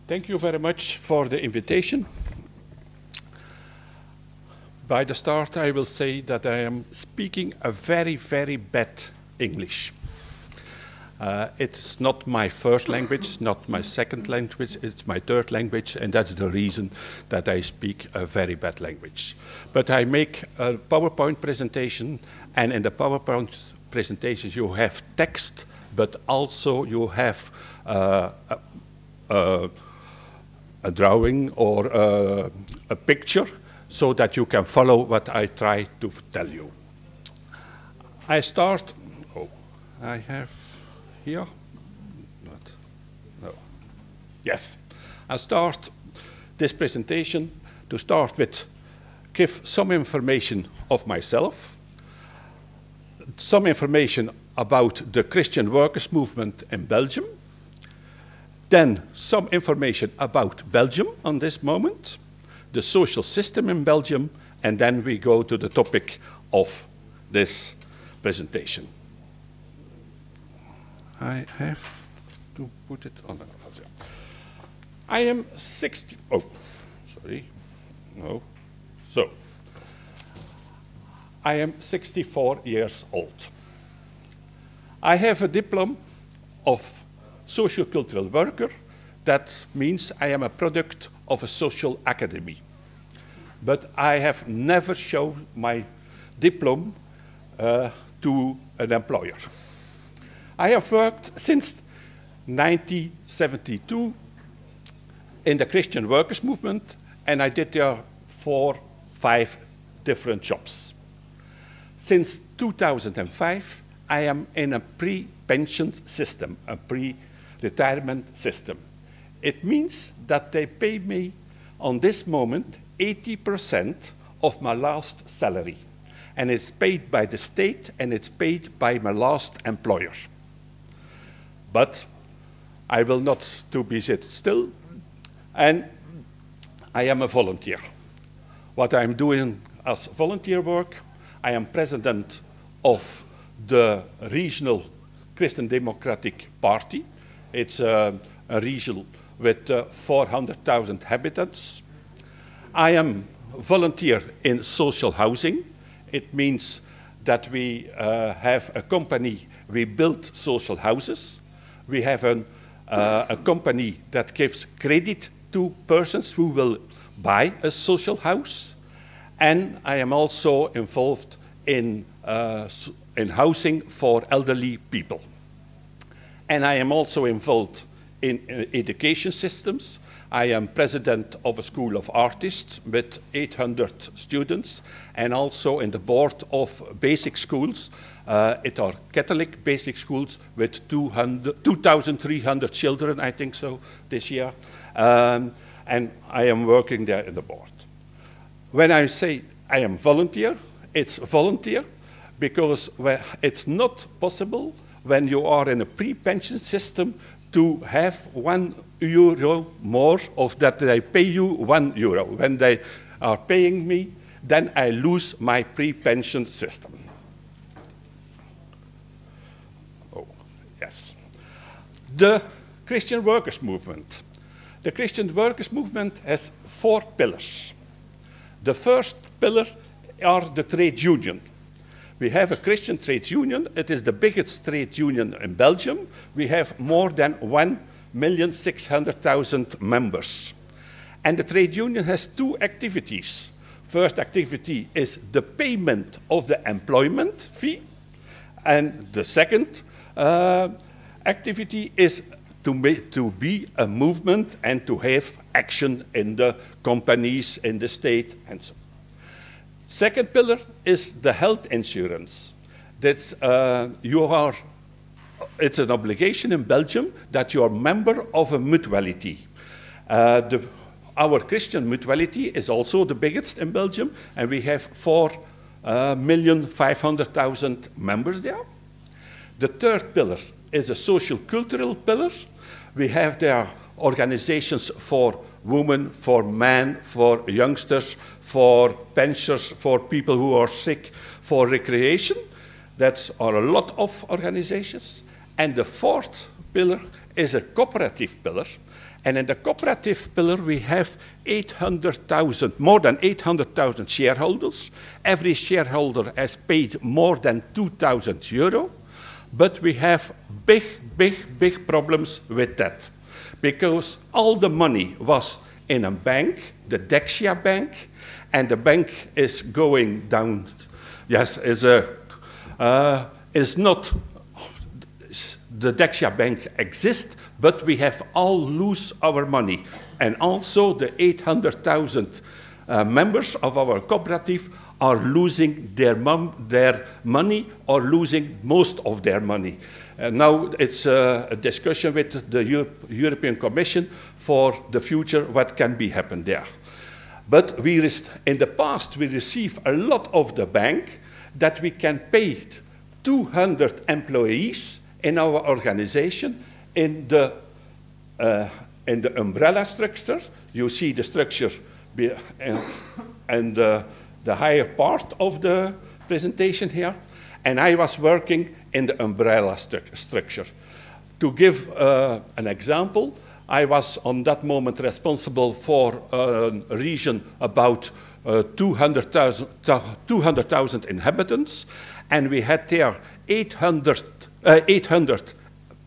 Thank you very much for the invitation. By the start, I will say that I am speaking a very, very bad English. It's not my first language, not my second language, it's my third language, and that's the reason that I speak a very bad language. But I make a PowerPoint presentation, and in the PowerPoint presentation you have text, but also you have a drawing or a picture, so that you can follow what I try to tell you. I start, I have here, no, yes. I start this presentation to start with, give some information of myself, some information about the Christian workers movement in Belgium, then some information about Belgium on this moment, the social system in Belgium, and then we go to the topic of this presentation. I have to put it on. I am 60, oh, sorry, no, so. I am 64 years old. I have a diploma of socio-cultural worker. That means I am a product of a social academy. But I have never shown my diploma to an employer. I have worked since 1972 in the Christian workers movement, and I did there 4, 5 different jobs. Since 2005, I am in a pre-pension system, a pre-retirement system. It means that they pay me, on this moment, 80% of my last salary. And it's paid by the state, and it's paid by my last employer. But I will not be sit still, and I am a volunteer. What I'm doing as volunteer work, I am president of the regional Christian Democratic Party. It's a region with 400,000 inhabitants. I am volunteer in social housing. It means that we have a company, we build social houses. We have a company that gives credit to persons who will buy a social house. And I am also involved in housing for elderly people. And I am also involved in education systems. I am president of a school of artists with 800 students, and also in the board of basic schools. It are Catholic basic schools with 2,300 children, I think so, this year. And I am working there in the board. When I say I am volunteer, it's volunteer because it's not possible when you are in a pre-pension system to have €1 more of that they pay you €1. When they are paying me, then I lose my pre-pension system. Oh, yes. The Christian workers movement. The Christian workers movement has 4 pillars. The first pillar are the trade union. We have a Christian trade union. It is the biggest trade union in Belgium. We have more than 1,600,000 members. And the trade union has 2 activities. First activity is the payment of the employment fee. And the second activity is to be a movement and to have action in the companies, in the state, and so on. Second pillar is the health insurance. That's, it's an obligation in Belgium that you are a member of a mutuality. Our Christian mutuality is also the biggest in Belgium, and we have 4,500,000 members there. The third pillar is a social-cultural pillar. We have there organizations for women, for men, for youngsters, for pensioners, for people who are sick, for recreation. That are a lot of organizations. And the fourth pillar is a cooperative pillar. And in the cooperative pillar, we have 800,000, more than 800,000 shareholders. Every shareholder has paid more than 2,000 euro. But we have big problems with that. Because all the money was in a bank, the Dexia Bank, and the bank is going down. Yes, is not, the Dexia Bank exists, but we have all lose our money. And also the 800,000 members of our cooperative are losing their money or losing most of their money. Now it's a discussion with the European Commission for the future, what can be happen there. But in the past, we received a lot of the bank that we can pay 200 employees in our organization in the umbrella structure. You see the structure and the higher part of the presentation here. And I was working in the umbrella structure. To give an example, I was on that moment responsible for a region about 200,000 inhabitants, and we had there 800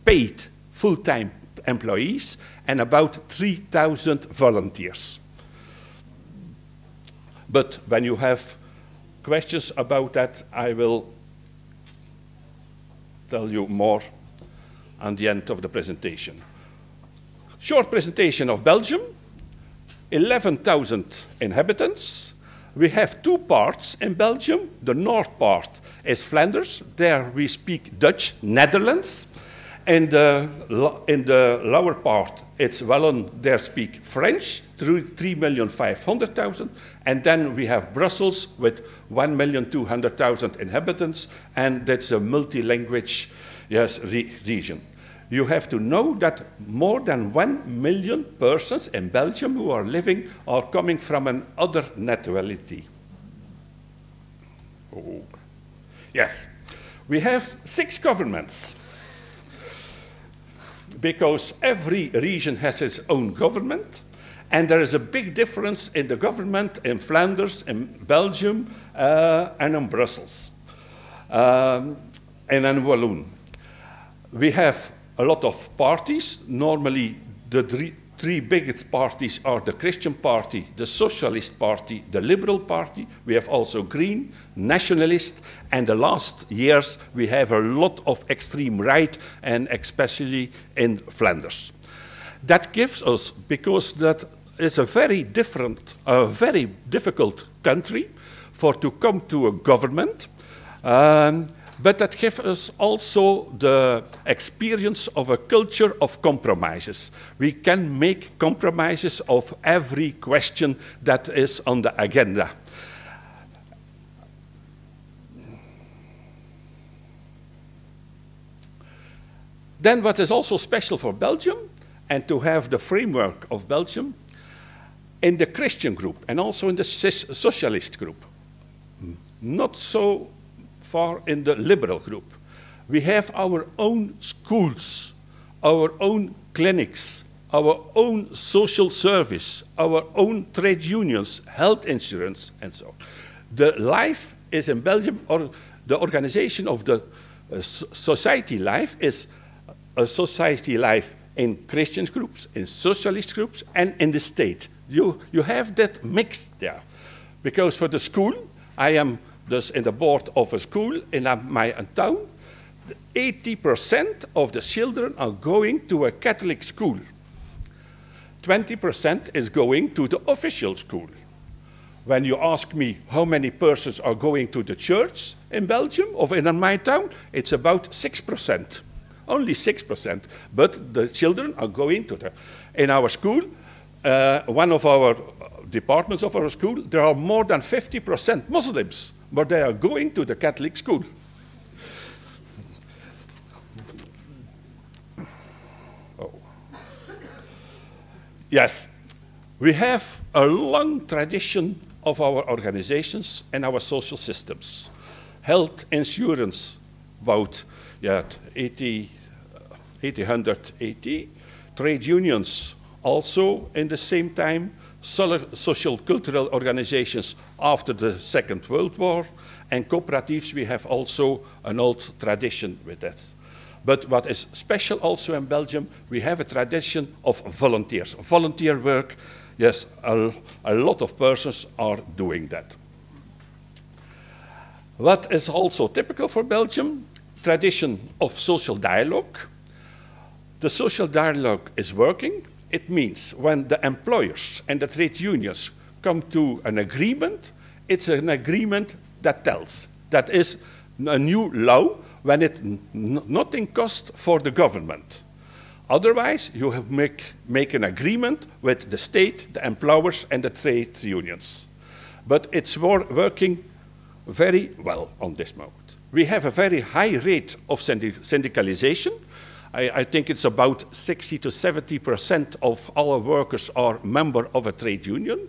paid full-time employees and about 3,000 volunteers. But when you have questions about that, I will tell you more at the end of the presentation. Short presentation of Belgium, 11,000 inhabitants. We have two parts in Belgium. The north part is Flanders. There we speak Dutch, Netherlands. And in the lower part, it's Wallon. There speak French, 3,500,000. And then we have Brussels with 1,200,000 inhabitants. And that's a multi-language region. You have to know that more than 1 million persons in Belgium who are living are coming from another nationality. Oh. Yes, we have 6 governments, because every region has its own government, and there is a big difference in the government in Flanders, in Belgium, and in Brussels, and in Walloon. We have a lot of parties. Normally, the three biggest parties are the Christian Party, the Socialist Party, the Liberal Party. We have also Green, Nationalist, and the last years we have a lot of extreme right, and especially in Flanders. That gives us, because that is a very difficult country to come to a government. But that gives us also the experience of a culture of compromises. We can make compromises of every question that is on the agenda. Then what is also special for Belgium, and to have the framework of Belgium, in the Christian group and also in the socialist group, not so far in the liberal group. We have our own schools, our own clinics, our own social service, our own trade unions, health insurance, and so on. The life is in Belgium, or the organization of the society life is a society life in Christian groups, in socialist groups, and in the state. You have that mixed there. Because for the school, I am thus in the board of a school in my town, 80% of the children are going to a Catholic school. 20% is going to the official school. When you ask me how many persons are going to the church in Belgium or in my town, it's about 6%. Only 6%. But the children are going to in our school, one of our departments of our school, there are more than 50% Muslims, but they are going to the Catholic school. Oh. Yes, we have a long tradition of our organizations and our social systems. Health insurance, about 1880. Trade unions Also, in the same time, social cultural organizations after the Second World War, and cooperatives, we have also an old tradition with this. But what is special also in Belgium, we have a tradition of volunteers. Volunteer work, yes, a lot of persons are doing that. What is also typical for Belgium, tradition of social dialogue. The social dialogue is working. It means when the employers and the trade unions come to an agreement, it's an agreement that tells. That is a new law when it nothing costs for the government. Otherwise, you have make an agreement with the state, the employers, and the trade unions. But it's working very well on this moment. We have a very high rate of syndicalization. I think it's about 60 to 70% of our workers are member of a trade union.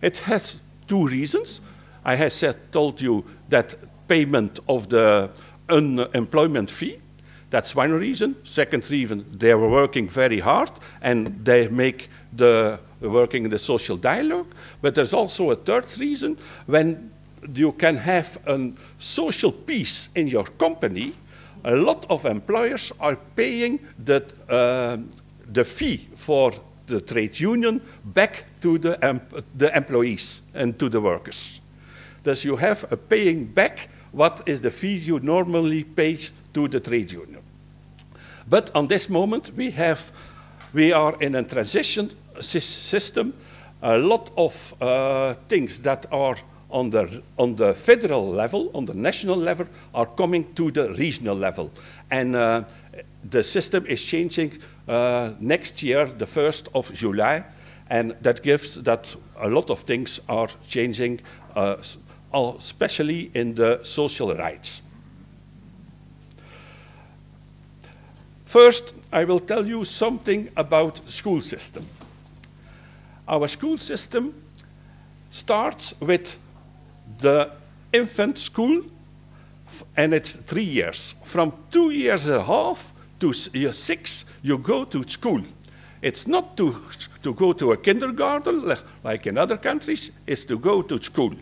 It has two reasons. I have told you that payment of the unemployment fee, that's one reason. Second reason, they are working very hard and they make the working in the social dialogue. But there's also a third reason. When you can have a social peace in your company, a lot of employers are paying the fee for the trade union back to the employees and to the workers. Thus you have a paying back what is the fee you normally pay to the trade union. But on this moment we are in a transition system. A lot of things that are on the federal level, on the national level, are coming to the regional level. And the system is changing next year, the 1st of July, and that gives that a lot of things are changing, especially in the social rights. First, I will tell you something about school system. Our school system starts with the infant school, and it's 3 years. From 2 years and a half to year 6, you go to school. It's not to go to a kindergarten, like in other countries, it's to go to school.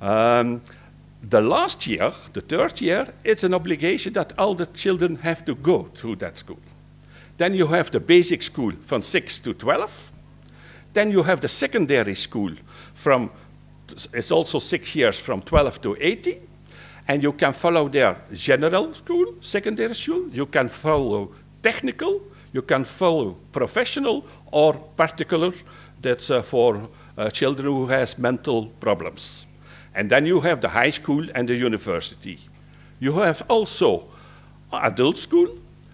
The last year, the 3rd year, it's an obligation that all the children have to go through that school. Then you have the basic school from 6 to 12. Then you have the secondary school from, it's also 6 years, from 12 to 18. And you can follow their general school, secondary school. You can follow technical. You can follow professional or particular. That's for children who has mental problems. And then you have the high school and the university. You have also adult school.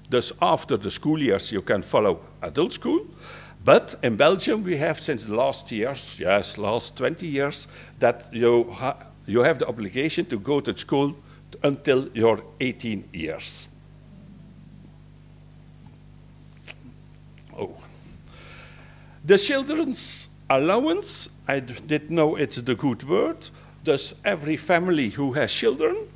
Thus, after the school years, you can follow adult school. But in Belgium, we have since the last years, yes, last 20 years, that you have the obligation to go to school until you're 18 years. Oh. The children's allowance, I didn't know it's the good word. Thus, every family who has children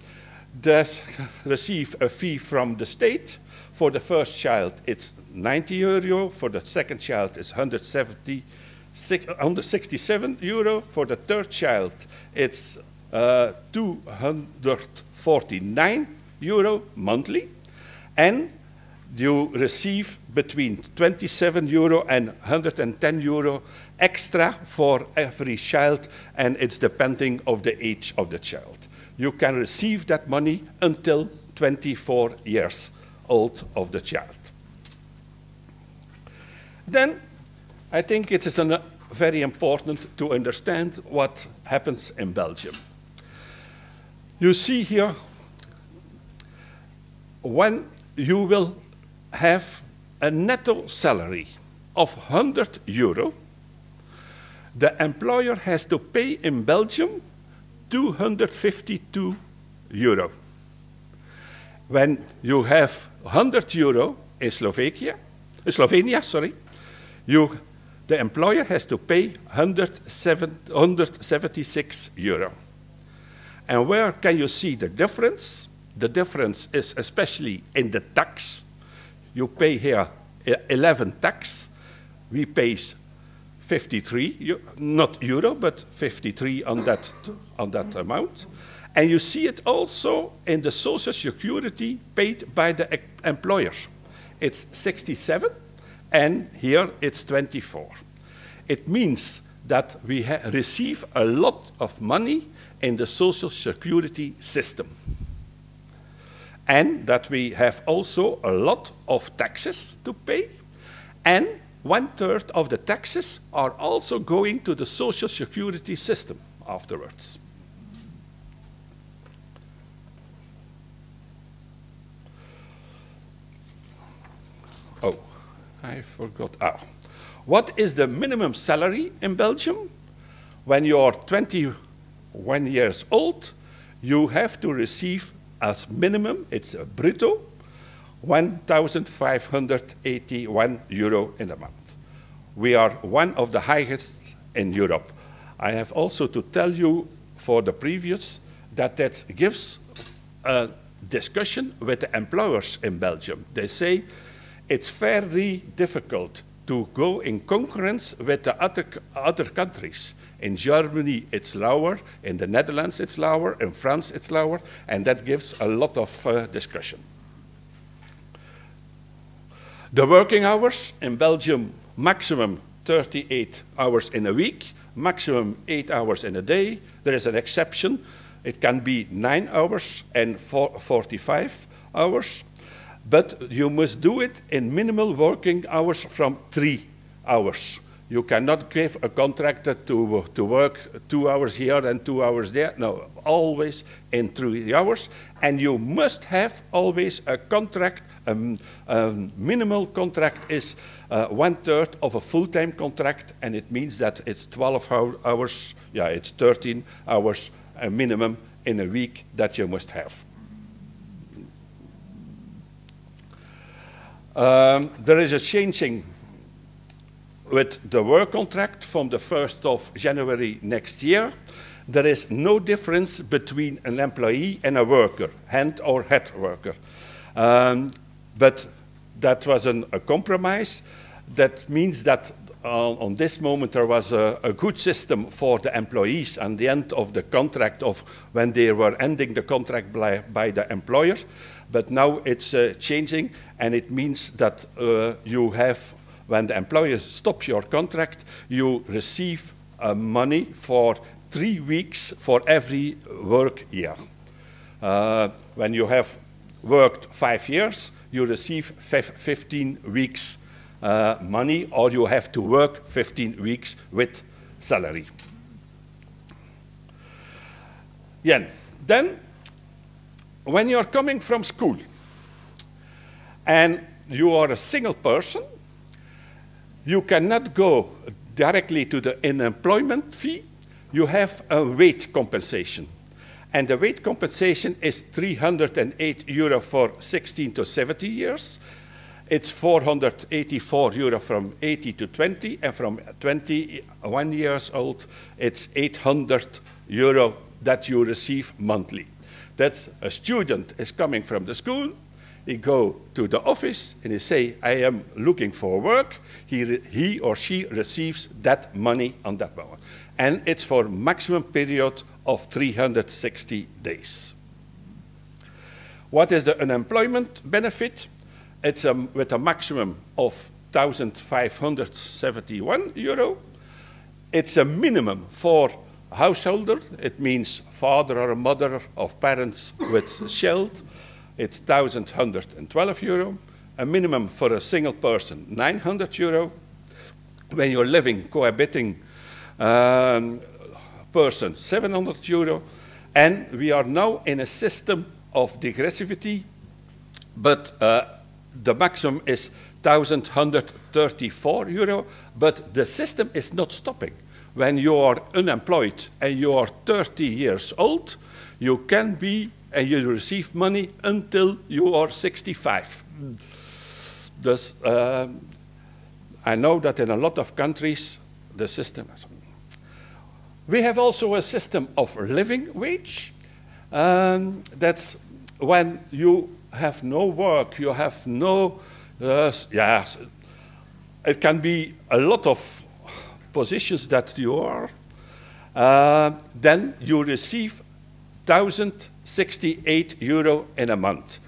does receive a fee from the state. For the first child, it's 90 euro. For the second child, it's 167 euro. For the third child, it's 249 euro monthly. And you receive between 27 euro and 110 euro extra for every child, and it's depending on the age of the child. You can receive that money until 24 years old of the child. Then, I think it is very important to understand what happens in Belgium. You see here, when you will have a netto salary of 100 euro, the employer has to pay in Belgium 252 euro. When you have 100 euro in Slovenia, the employer has to pay 176 euro. And where can you see the difference? The difference is especially in the tax. You pay here 11 tax. we pay 53, not euro, but 53 on that amount. And you see it also in the social security paid by the employer. It's 67, and here it's 24. It means that we receive a lot of money in the social security system. And that we have also a lot of taxes to pay, and 1/3 of the taxes are also going to the social security system afterwards. Oh, I forgot. What is the minimum salary in Belgium? When you're 21 years old, you have to receive as minimum, it's a brutto, 1,581 euro in a month. We are one of the highest in Europe. I have also to tell you for the previous that gives a discussion with the employers in Belgium. They say it's very difficult to go in concurrence with the other countries. In Germany, it's lower. In the Netherlands, it's lower. In France, it's lower. And that gives a lot of discussion. The working hours in Belgium, maximum 38 hours in a week, maximum 8 hours in a day. There is an exception. It can be 9 hours and 45 hours. But you must do it in minimal working hours from 3 hours. You cannot give a contractor to work 2 hours here and 2 hours there. No, always in 3 hours. And you must have always a contract. Minimal contract is 1/3 of a full-time contract, and it means that it's 12 hours. Yeah, it's 13 hours minimum in a week that you must have. There is a changing with the work contract from the 1st of January next year. There is no difference between an employee and a worker, hand or head worker. But that was a compromise. That means that on this moment there was a good system for the employees at the end of the contract of when they were ending the contract by the employer. But now it's changing, and it means that you have, when the employer stops your contract, you receive money for 3 weeks for every work year. When you have worked 5 years, you receive 15 weeks money, or you have to work 15 weeks with salary. Yeah. Then, when you're coming from school and you are a single person, you cannot go directly to the unemployment fee. You have a wage compensation. And the wage compensation is 308 euro for 16 to 70 years. It's 484 euro from 80 to 20, and from 21 years old, it's 800 euro that you receive monthly. That's a student is coming from the school, he go to the office and he say, I am looking for work. He or she receives that money on that moment. And it's for maximum period of 360 days. What is the unemployment benefit? It's with a maximum of 1,571 euro. It's a minimum for householder. It means father or mother of parents with a child. It's 1,112 euro. A minimum for a single person, 900 euro. When you're living, cohabiting person, 700 euro. And we are now in a system of degressivity, but the maximum is 1,134 euro, but the system is not stopping. When you are unemployed and you are 30 years old, you can be and you receive money until you are 65. Thus, I know that in a lot of countries, the system is. We have also a system of living wage. That's when you have no work, you have no, it can be a lot of positions that you are. Then you receive €1,068 in a month.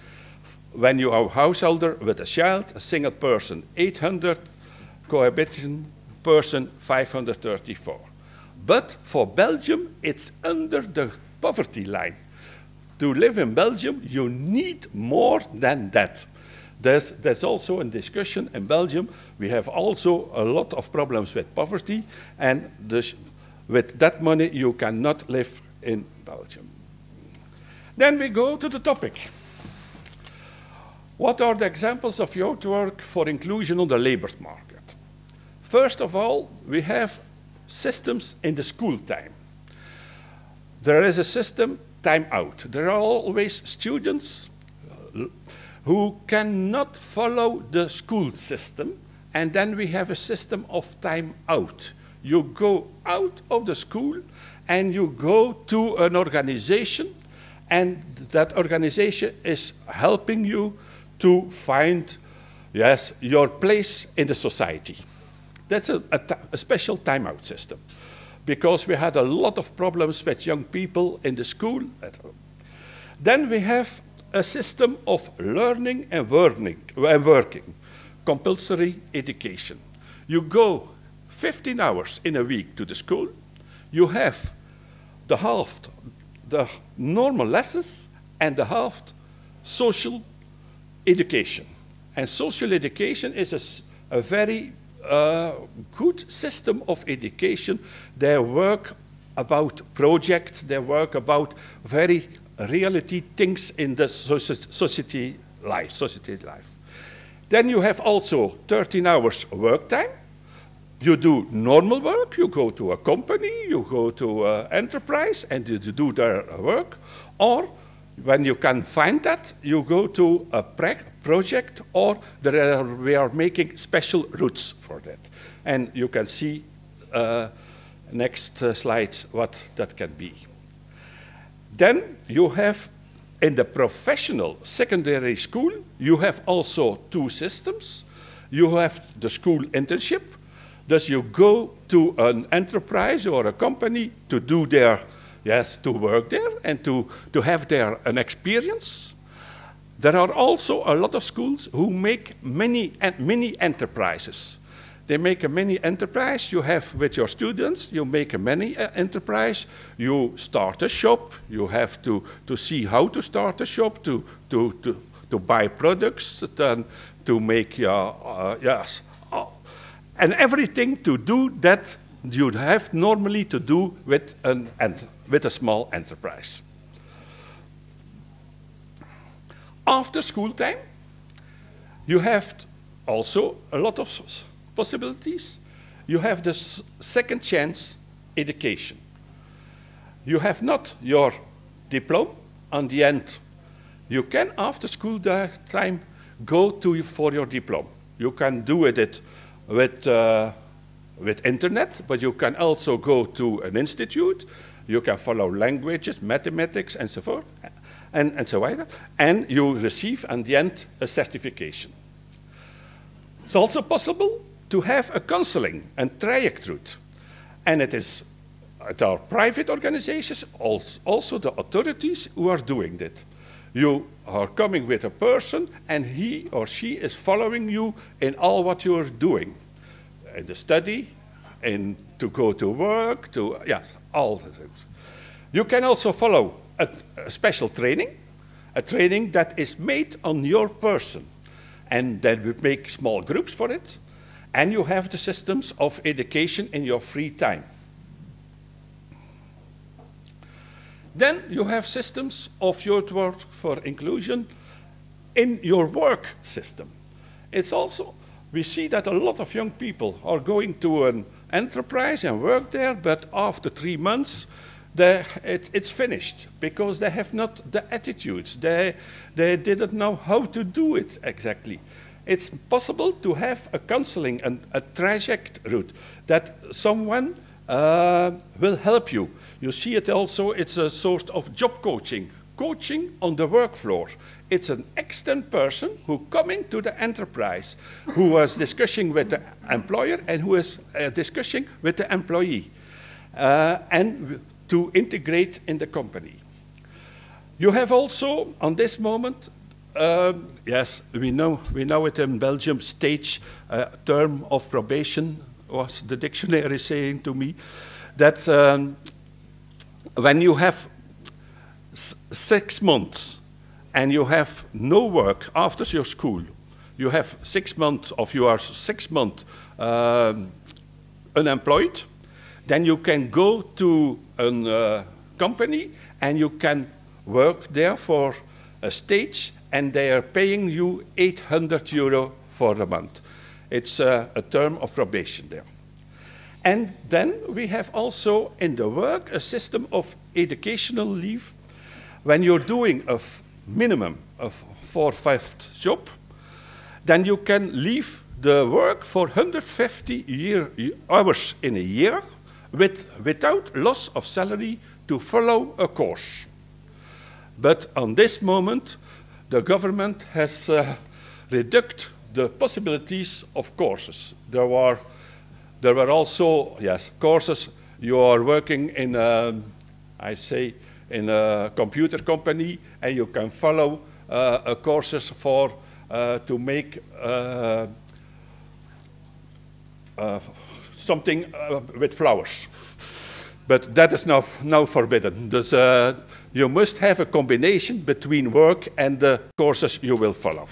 When you are a householder with a child, a single person 800, cohabiting person 534. But for Belgium, it's under the poverty line. To live in Belgium, you need more than that. There's also a discussion in Belgium. We have also a lot of problems with poverty, and with that money, you cannot live in Belgium. Then we go to the topic. What are the examples of youth work for inclusion on the labor market? First of all, we have systems in the school time. There is a system, time out. There are always students who cannot follow the school system, and then we have a system of time out. You go out of the school and you go to an organization, and that organization is helping you to find, yes, your place in the society. That's a special timeout system, because we had a lot of problems with young people in the school. Then we have a system of learning and working, compulsory education. You go 15 hours in a week to the school. You have the normal lessons and the half social education. And social education is a very good system of education. They work about projects, they work about very reality things in the society life. Then you have also 13 hours work time. You do normal work, you go to a company, you go to an enterprise, and you do their work. Or when you can find that, you go to a project, or we are making special routes for that. And you can see next slides what that can be. Then you have, in the professional secondary school, you have also two systems. You have the school internship. Thus you go to an enterprise or a company to do their, to work there and to have an experience. There are also a lot of schools who make mini enterprises. They make a mini enterprise. You have with your students, you make a mini enterprise. You start a shop. You have to see how to start a shop, to buy products, then to make your, and everything to do that you have normally to do with a small enterprise. After school time, you have also a lot of possibilities. You have the second chance education. You have not your diploma. On the end, you can, after school time, go for your diploma. You can do it with internet, but you can also go to an institute. You can follow languages, mathematics, and so forth, and so on. And you receive, at the end, a certification. It's also possible to have a counseling and traject route. And it are private organizations, also the authorities who are doing that. You are coming with a person, and he or she is following you in all what you are doing. In the study, and to go to work, all the things. You can also follow a special training, a training that is made on your person. And then we make small groups for it. And you have the systems of education in your free time. Then you have systems of youth work for inclusion in your work system. It's also, we see that a lot of young people are going to an enterprise and work there, but after 3 months, it's finished because they have not the attitudes. They didn't know how to do it exactly. It's possible to have a counseling and a traject route that someone will help you. You see it also, it's a sort of job coaching coaching on the work floor. It's an external person who coming to the enterprise, who was discussing with the employer and who is discussing with the employee, and to integrate in the company. You have also, on this moment, yes, we know it in Belgium, stage term of probation, was the dictionary saying to me, that when you have 6 months and you have no work after your school, you have 6 months of you are 6 months unemployed, then you can go to a company and you can work there for a stage, and they are paying you €800 for a month. It's a term of probation there. And then we have also in the work a system of educational leave. When you're doing a minimum of 4 or 5 job, then you can leave the work for 150 hours in a year without loss of salary to follow a course. But on this moment, the government has reduced the possibilities of courses. There were also, yes, courses. You are working in, in a computer company, and you can follow courses for to make something with flowers. But that is now forbidden. Thus, you must have a combination between work and the courses you will follow.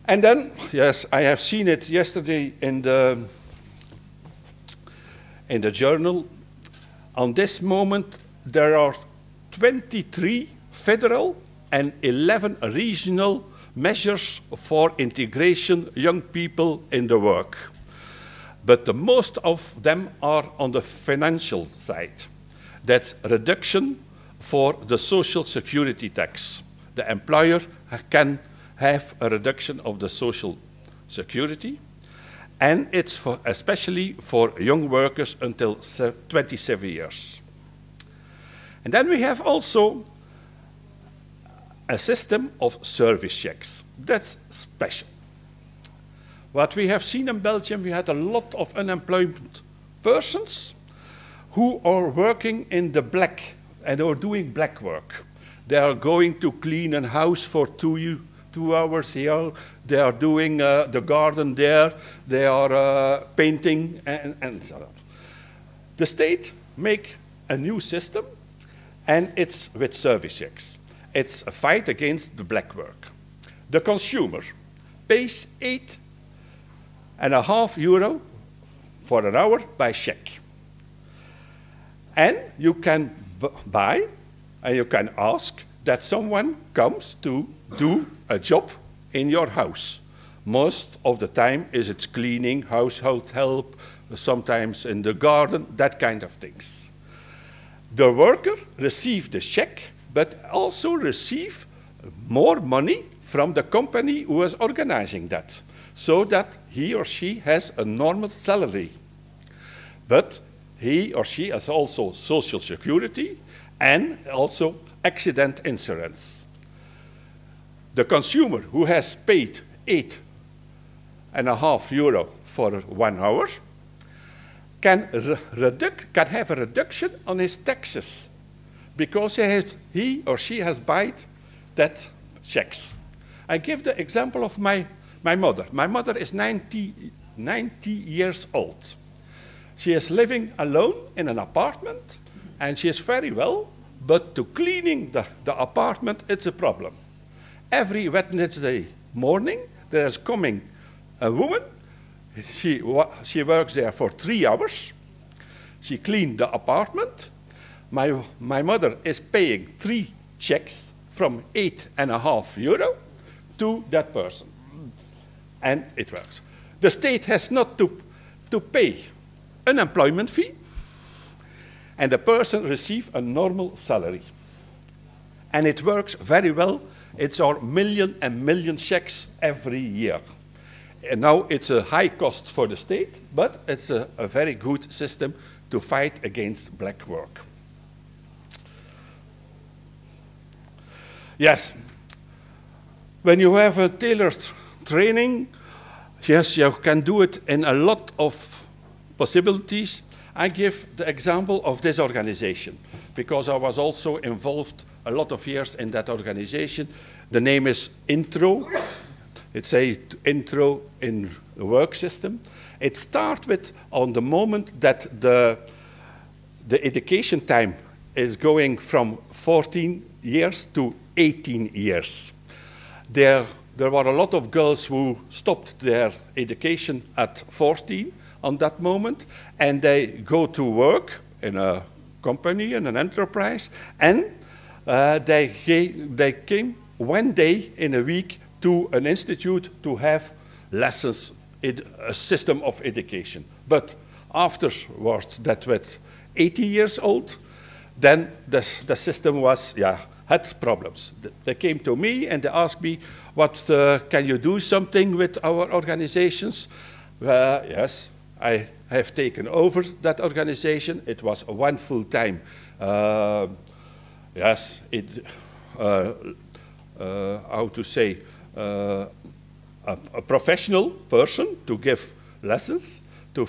And then, yes, I have seen it yesterday in the journal. On this moment, there are 23 federal and 11 regional measures for integration young people in the work. But the most of them are on the financial side. That's reduction for the social security tax. The employer can have a reduction of the social security, and it's for, especially for young workers until 27 years. And then we have also a system of service checks. That's special. What we have seen in Belgium, we had a lot of unemployed persons who are working in the black and are doing black work. They are going to clean a house for 2 hours here. They are doing the garden there. They are painting and so on. The state make a new system, and it's with service checks. It's a fight against the black work. The consumer pays €8.50 for an hour by check. And you can buy, and you can ask that someone comes to do a job in your house. Most of the time it's cleaning, household help, sometimes in the garden, that kind of things. The worker receives the check, but also receives more money from the company who is organizing that, so that he or she has a normal salary. But he or she has also social security and also accident insurance. The consumer who has paid €8.50 for 1 hour can have a reduction on his taxes because he or she has bought that checks. I give the example of my mother. My mother is 90 years old. She is living alone in an apartment, and she is very well, but to cleaning the apartment, it's a problem. Every Wednesday morning, there is coming a woman. She works there for 3 hours. She cleans the apartment. My mother is paying 3 checks from €8.50 to that person. And it works. The state has not to pay unemployment fee, and the person receives a normal salary. And it works very well. It's our million and million checks every year. And now it's a high cost for the state, but it's a very good system to fight against black work. Yes. When you have a tailored training, yes, you can do it in a lot of possibilities. I give the example of this organization because I was also involved a lot of years in that organization. The name is Intro. It's a intro in the work system. It starts with on the moment that the education time is going from 14 years to 18 years. There were a lot of girls who stopped their education at 14 on that moment, and they go to work in a company, in an enterprise, and they came one day in a week to an institute to have lessons in a system of education. But afterwards, that with 80 years old, then the system was, had problems. They came to me and they asked me, can you do something with our organizations? Yes, I have taken over that organization. It was one full-time, yes, how to say, a professional person to give lessons, to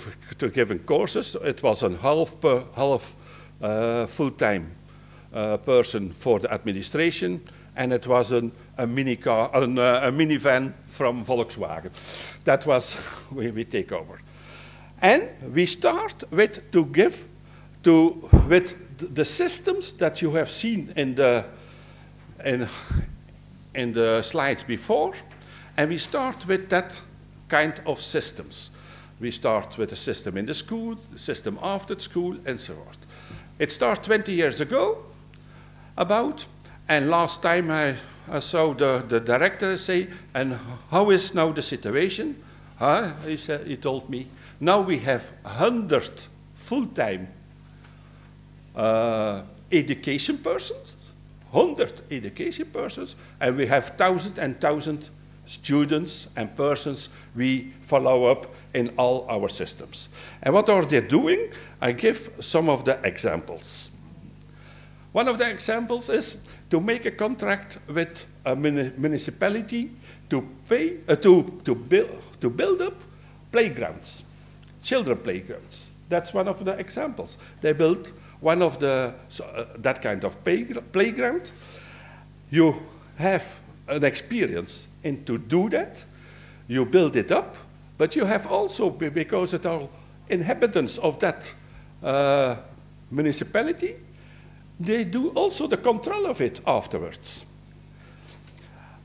give courses. It was a half full-time person for the administration, and it was a minivan from Volkswagen. That was we take over, and we start with with the systems that you have seen in the slides before, and we start with that kind of systems. We start with a system in the school, the system after school, and so on. It started 20 years ago, and last time I saw the director say, and how is now the situation? He told me, now we have 100 full-time education persons, 100 education persons, and we have 1,000 and 1,000 students and persons we follow up in all our systems. And what are they doing? I give some of the examples. One of the examples is to make a contract with a municipality to build up playgrounds, children playgrounds. That's one of the examples. They built one of that kind of playground. You have an experience in to do that. You build it up, but you have also, because it are inhabitants of that municipality, they do also the control of it afterwards.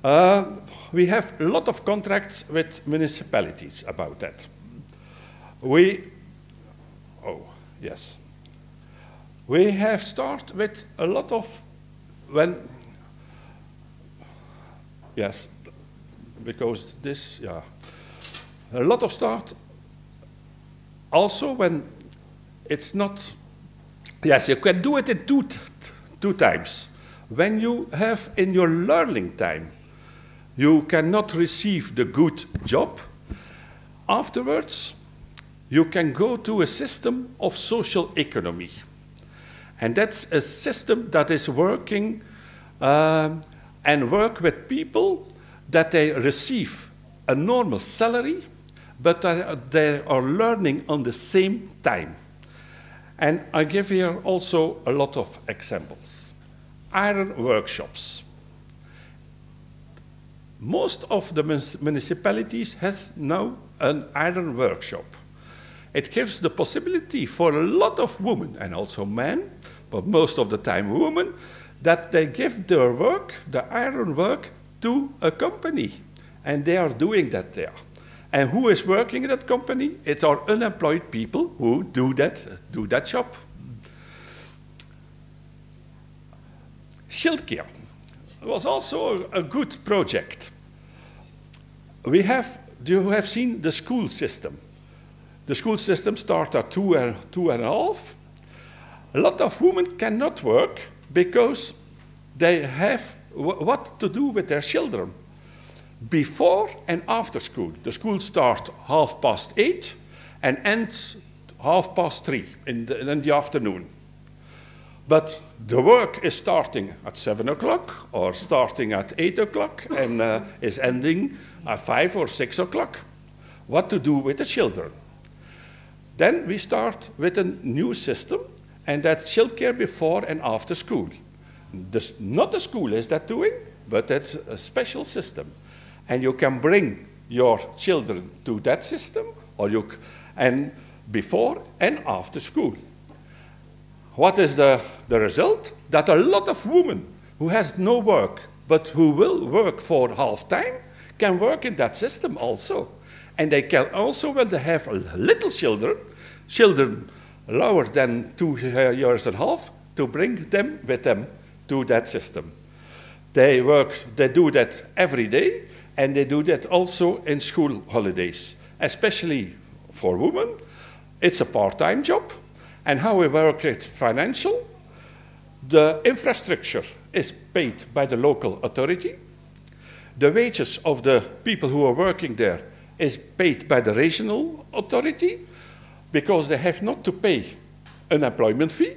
We have a lot of contracts with municipalities about that. We have started with a lot of because this, a lot of start also when it's not, you can do it in two times. When you have in your learning time, you cannot receive the good job. Afterwards, you can go to a system of social economy. And that's a system that is working and work with people that they receive a normal salary, but they are learning on the same time. And I give here also a lot of examples. Iron workshops. Most of the municipalities has now an iron workshop. It gives the possibility for a lot of women, and also men, but most of the time women, that they give their work, the iron work, to a company. And they are doing that there. And who is working in that company? It's our unemployed people who do that job. Schildcare was also a good project. You have seen the school system. The school system starts at 2.5. A lot of women cannot work because they have what to do with their children. Before and after school. The school starts 8:30 and ends 3:30 in the afternoon. But the work is starting at 7 o'clock or starting at 8 o'clock and is ending at 5 or 6 o'clock. What to do with the children? Then we start with a new system, and that's childcare before and after school. Not the school is that doing, but it's a special system. And you can bring your children to that system, or and before and after school. What is the result? That a lot of women who has no work, but who will work for half-time, can work in that system also. And they can also, when they have little children lower than 2 years and a half, to bring them with them to that system. They do that every day, and they do that also in school holidays, especially for women. It's a part-time job. And how we work it financial, the infrastructure is paid by the local authority. The wages of the people who are working there is paid by the regional authority, because they have not to pay an employment fee,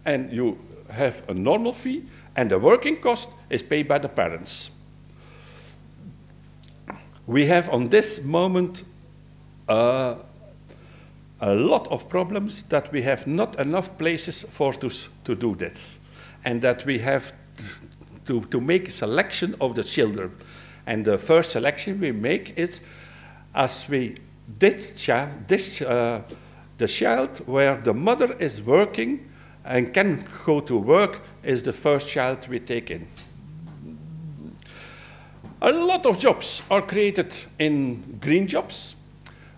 and you have a normal fee, and the working cost is paid by the parents. We have on this moment a lot of problems that we have not enough places to do this, and that we have to make a selection of the children. And the first selection we make is as we the child where the mother is working and can go to work is the first child we take in. A lot of jobs are created in green jobs.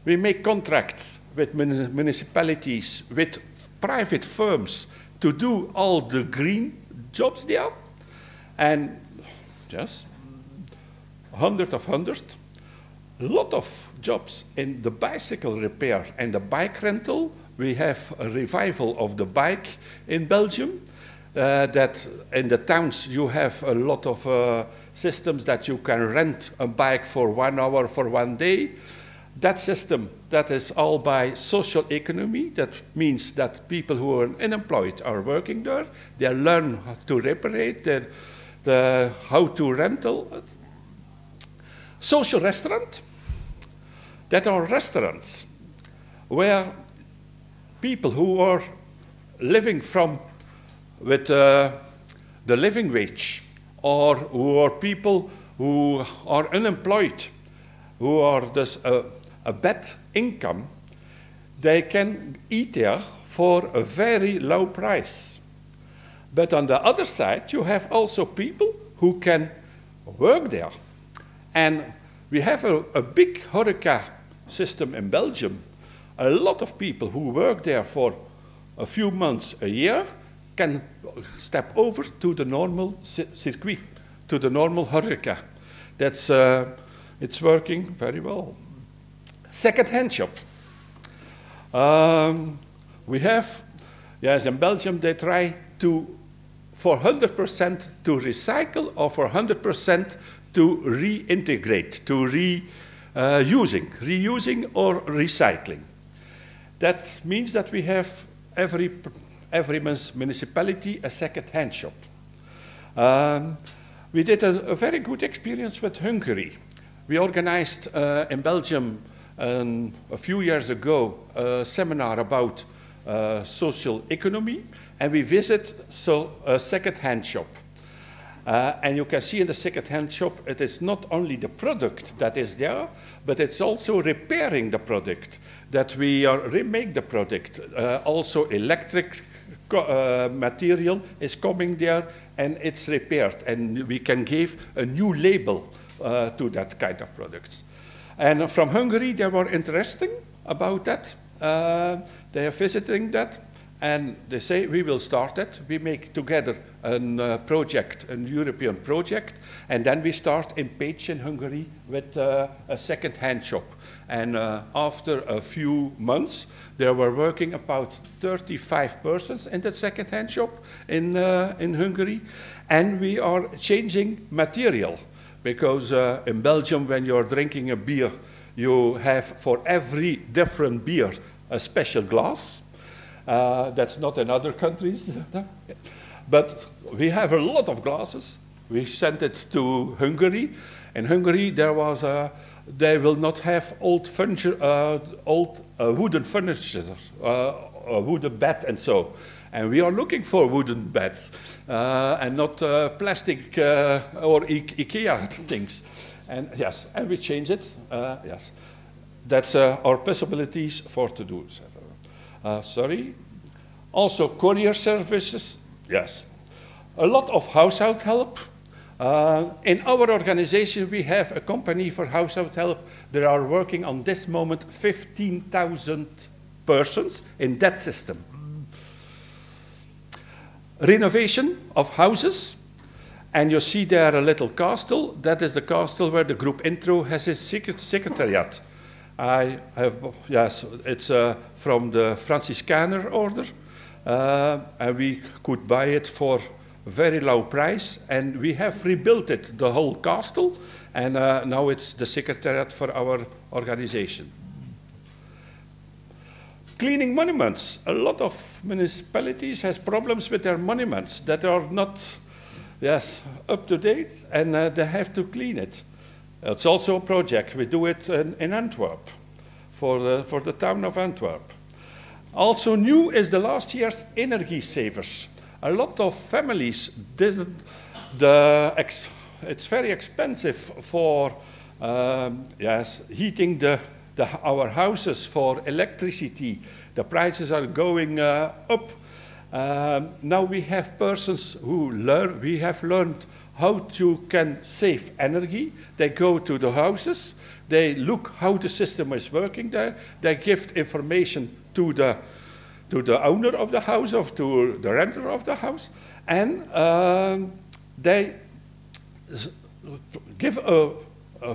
We make contracts with municipalities, with private firms to do all the green jobs there. And just hundreds. A lot of jobs in the bicycle repair and the bike rental. We have a revival of the bike in Belgium. That in the towns you have a lot of systems that you can rent a bike for 1 hour, for 1 day. That system, that is all by social economy. That means that people who are unemployed are working there. They learn how to repair, how to rental it. Social restaurant, that are restaurants where people who are living with the living wage, or who are people who are unemployed, who are thus a bad income, they can eat there for a very low price. But on the other side, you have also people who can work there. And we have a big HORECA system in Belgium. A lot of people who work there for a few months, a year, can step over to the normal circuit, to the normal HORECA. That's, it's working very well. Second-hand shop. We have, yes, in Belgium they try to, for 100% to recycle, or for 100% to reintegrate, to reusing or recycling. That means that we have every municipality a second-hand shop. We did a very good experience with Hungary. We organized in Belgium a few years ago a seminar about social economy, and we visit a second-hand shop. And you can see in the second-hand shop, it is not only the product that is there, but it's also repairing the product, that we remake the product. Also electric material is coming there, and it's repaired, and we can give a new label to that kind of products. And from Hungary, they were interesting about that. They are visiting that, and they say, we will start it. We make together a project, a European project, and then we start in Pécs in Hungary with a second-hand shop. And after a few months, there were working about 35 persons in that second-hand shop in Hungary. And we are changing material, because in Belgium, when you're drinking a beer, you have for every different beer a special glass. That's not in other countries. But we have a lot of glasses. We sent it to Hungary. In Hungary, they will not have old furniture, wooden furniture, a wooden bed and so. And we are looking for wooden beds and not plastic or IKEA things. And yes, and we change it. Yes, that's our possibilities for to do. Sorry. Also, courier services. Yes, a lot of household help. In our organization, we have a company for household help. There are working on this moment 15,000 persons in that system. Renovation of houses. And you see there a little castle. That is the castle where the group Intro has its secretariat. I have, yes, it's from the Franciscaner order. And we could buy it for a very low price. And we have rebuilt it, the whole castle. And now it's the secretariat for our organization. Cleaning monuments. A lot of municipalities has problems with their monuments that are not up to date, and they have to clean it. It's also a project. We do it in Antwerp, for the town of Antwerp. Also new is the last year's energy savers. A lot of families didn't, it's very expensive for heating our houses for electricity. The prices are going up. Now we have persons who we have learned how to can save energy. They go to the houses, they look how the system is working there, they give information to the owner of the house or to the renter of the house, and they give a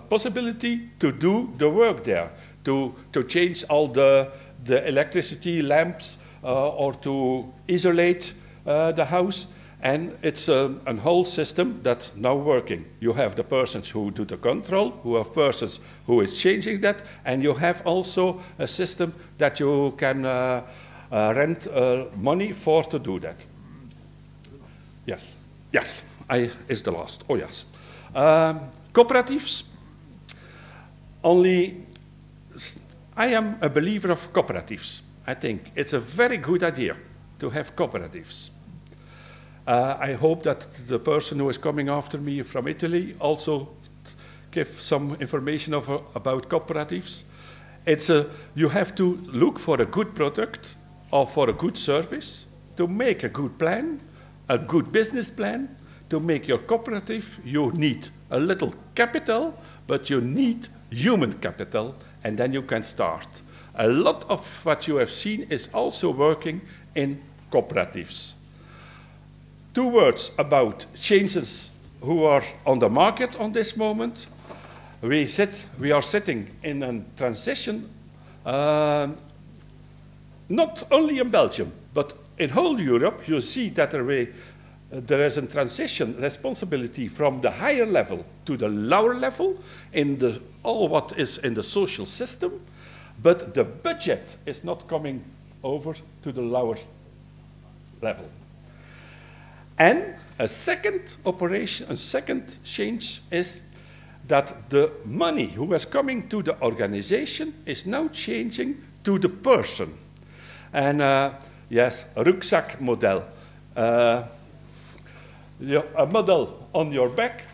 possibility to do the work there, to change all the electricity lamps, or to isolate the house. And it's a whole system that's now working. You have the persons who do the control, who have persons who is changing that, and you have also a system that you can rent money for to do that. Yes, yes, is the last. Oh yes. Cooperatives. I am a believer of cooperatives. I think it's a very good idea to have cooperatives. I hope that the person who is coming after me from Italy also give some information about cooperatives. You have to look for a good product or for a good service, to make a good plan, a good business plan. To make your cooperative, you need a little capital, but you need human capital, and then you can start. A lot of what you have seen is also working in cooperatives. 2 words about changes who are on the market on this moment. We are sitting in a transition, not only in Belgium, but in whole Europe. You see that there is a transition responsibility from the higher level to the lower level in all what is in the social system, but the budget is not coming over to the lower level. And a second change is that the money who is coming to the organization is now changing to the person. And yes, rucksack model. A model on your back,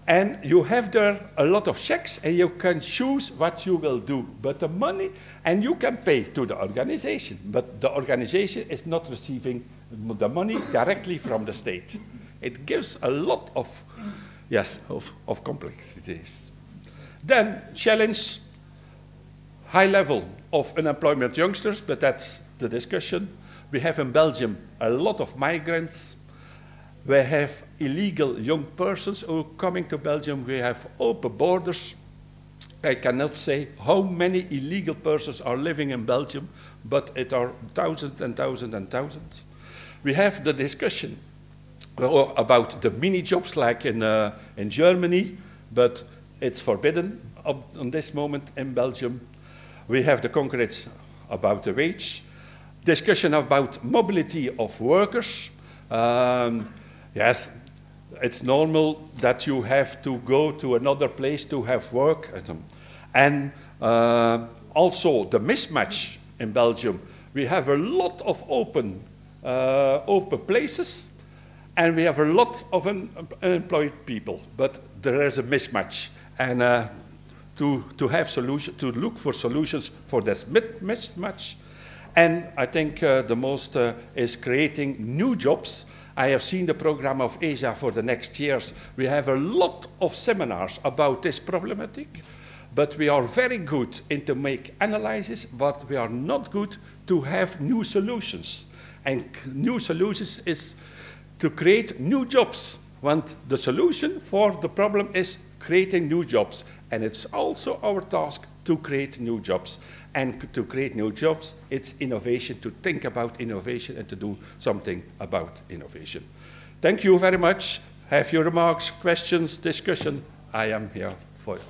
and you have there a lot of checks, and you can choose what you will do. But the money, and you can pay to the organization, but the organization is not receiving the money directly from the state. It gives a lot of complexities. Then challenge high level of unemployment youngsters, but that's the discussion. We have in Belgium a lot of migrants. We have illegal young persons who are coming to Belgium. We have open borders. I cannot say how many illegal persons are living in Belgium, but it are thousands and thousands and thousands. We have the discussion about the mini jobs like in Germany, but it's forbidden on this moment in Belgium. We have the concrete about the wage. discussion about mobility of workers. Yes, it's normal that you have to go to another place to have work. And also the mismatch in Belgium. We have a lot of open places, and we have a lot of unemployed people, but there is a mismatch. And to have solutions, to look for solutions for this mismatch. And I think the most is creating new jobs. I have seen the program of Asia for the next years. We have a lot of seminars about this problematic, but we are very good in to make analysis, but we are not good to have new solutions. And new solutions is to create new jobs. Want the solution for the problem is creating new jobs. And it's also our task to create new jobs. And to create new jobs, it's innovation, to think about innovation and to do something about innovation. Thank you very much. Have your remarks, questions, discussion? I am here for you.